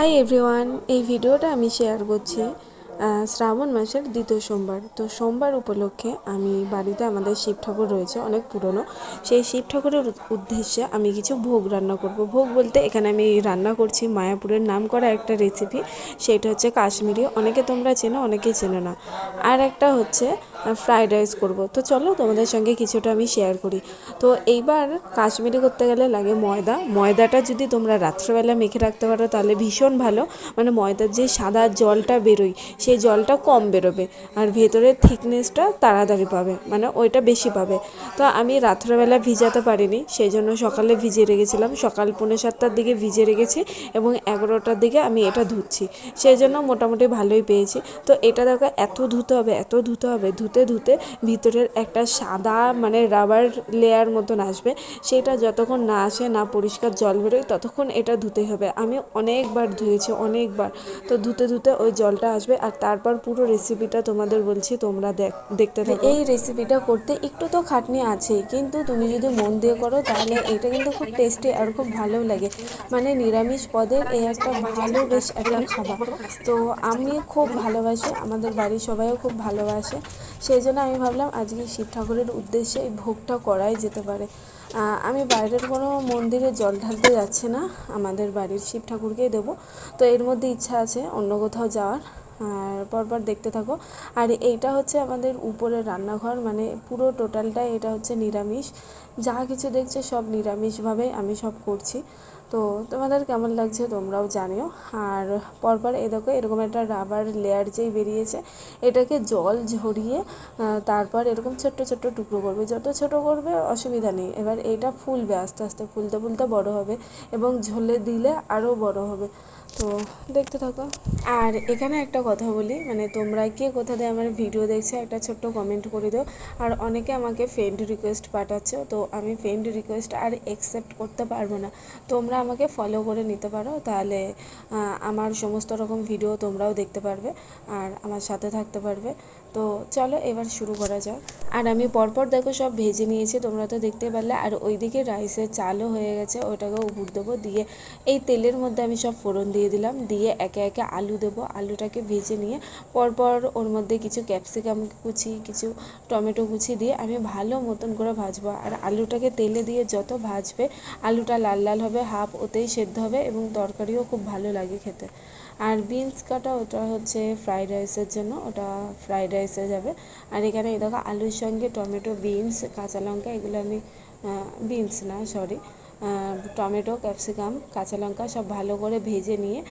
Hi everyone, এই ভিডিওটা আমি শেয়ার করছি শ্রাবণ মাসের দ্বিতীয় সোমবার। তো সোমবার উপলক্ষে আমি বাড়িতে আমাদের শিব ঠাকুর রয়েছে অনেক পুরনো, সেই শিব ঠাকুরের উদ্দেশ্যে আমি কিছু ভোগ রান্না করব। ভোগ বলতে এখানে আমি রান্না করছি মায়াপুরের নাম করা একটা রেসিপি, সেটা হচ্ছে কাশ্মীরি। অনেকে তোমরা চেনো, অনেকেই চেনো না। আর একটা হচ্ছে ফ্রাইড রাইস করব। তো চলো তোমাদের সঙ্গে কিছুটা আমি শেয়ার করি। তো এইবার কাশ্মীরি করতে গেলে লাগে ময়দাটা যদি তোমরা রাত্রেবেলা মেখে রাখতে পারো তাহলে ভীষণ ভালো। মানে ময়দার যে সাদা জলটা বেরোয় সেই জলটা কম বেরোবে, আর ভেতরের থিকনেসটা তাড়াতাড়ি পাবে, মানে ওইটা বেশি পাবে। তো আমি রাত্রেবেলা ভিজাতে পারিনি, সেই জন্য সকালে ভিজিয়ে রেখেছিলাম। সকাল 6:45টার দিকে ভিজিয়ে রেখেছি এবং 11টার দিকে আমি এটা ধুচ্ছি, সেই জন্য মোটামুটি ভালোই পেয়েছি। তো এটা দেখো এত ধুতে হবে, ধুতে ধুতে ভিতরের একটা সাদা মানে রাবার লেয়ার মতন আসবে, সেটা যতক্ষণ না আসে, না পরিষ্কার জল বেরোয়, ততক্ষণ এটা ধুতে হবে। আমি অনেকবার ধুয়েছি, অনেকবার। তো ধুতে ধুতে ওই জলটা আসবে, আর তারপর পুরো রেসিপিটা তোমাদের বলছি, তোমরা দেখতে থাকো। এই রেসিপিটা করতে একটু তো খাটনি আছেই, কিন্তু তুমি যদি মন দিয়ে করো তাহলে এটা কিন্তু খুব টেস্টি আর খুব ভালোও লাগে। মানে নিরামিষ পদের এই একটা ভালো বেশ একটা খাবার। তো আমি খুব ভালোবাসি, আমাদের বাড়ির সবাইও খুব ভালোবাসে, সেই জন্য আমি ভাবলাম আজকে শিব ঠাকুরের উদ্দেশ্যে এই ভোগটা করাই যেতে পারে। আমি বাইরের কোনো মন্দিরে জল ঢালতে যাচ্ছি না, আমাদের বাড়ির শিব ঠাকুরকেই দেবো। তো এর মধ্যে ইচ্ছা আছে অন্য কোথাও যাওয়ার, আর পরপর দেখতে থাকো। আর এইটা হচ্ছে আমাদের উপরের রান্নাঘর, মানে পুরো টোটালটাই এটা হচ্ছে নিরামিষ। যা কিছু দেখছো সব নিরামিষভাবে আমি সব করছি। তো তোমাদের কেমন লাগছে তোমরাও জানিও। আর পরপর এ দেখো এরকম একটা রাবার লেয়ার যেই বেরিয়েছে, এটাকে জল ঝরিয়ে তারপর এরকম ছোট্ট ছোট্ট টুকরো করবে। যত ছোট করবে অসুবিধা নেই। এবার এটা ফুলবে, আস্তে আস্তে ফুলতে ফুলতে বড় হবে এবং ঝোলে দিলে আরও বড় হবে। তো দেখতে থাকো। আর এখানে একটা কথা বলি, মানে তোমরা কে কোথা দিয়ে আমার ভিডিও দেখছো একটা ছোট্ট কমেন্ট করে দিও। আর অনেকে আমাকে ফ্রেন্ড রিকোয়েস্ট পাঠাচ্ছ, তো আমি ফ্রেন্ড রিকোয়েস্ট আর অ্যাকসেপ্ট করতে পারবো না। তোমরা আমাকে ফলো করে নিতে পারো, তাহলে আমার সমস্ত রকম ভিডিও তোমরাও দেখতে পারবে আর আমার সাথে থাকতে পারবে। তো চলো এবার শুরু করা যাক। আর আমি পরপর দেখো সব ভেজে নিয়েছি, তোমরা তো দেখতে পারলে। আর ওইদিকে রাইসের চালও হয়ে গেছে, ওইটাকেও উপর দেবো। দিয়ে এই তেলের মধ্যে আমি সব ফোড়ন দিয়ে দিলাম, দিয়ে একে একে আলু দেবো। আলুটাকে ভেজে নিয়ে পরপর ওর মধ্যে কিছু ক্যাপসিকাম কুচি, কিছু টমেটো কুচি দিয়ে আমি ভালো মতন করে ভাজবো। আর আলুটাকে তেলে দিয়ে যত ভাজবে আলুটা লাল লাল হবে, হাফ ওতেই সেদ্ধ হবে এবং তরকারিও খুব ভালো লাগে খেতে। আর বিনস কাটা, ওটা হচ্ছে ফ্রাইড রাইসের জন্য, ওটা ফ্রাইড রাইসে যাবে। আর এখানে এই দেখো আলুর সঙ্গে টমেটো, বিনস, কাঁচা লঙ্কা, এগুলো আমি বিনস না সরি টমেটো, ক্যাপসিকাম, কাঁচা লঙ্কা সব ভালো করে ভেজে নিয়ে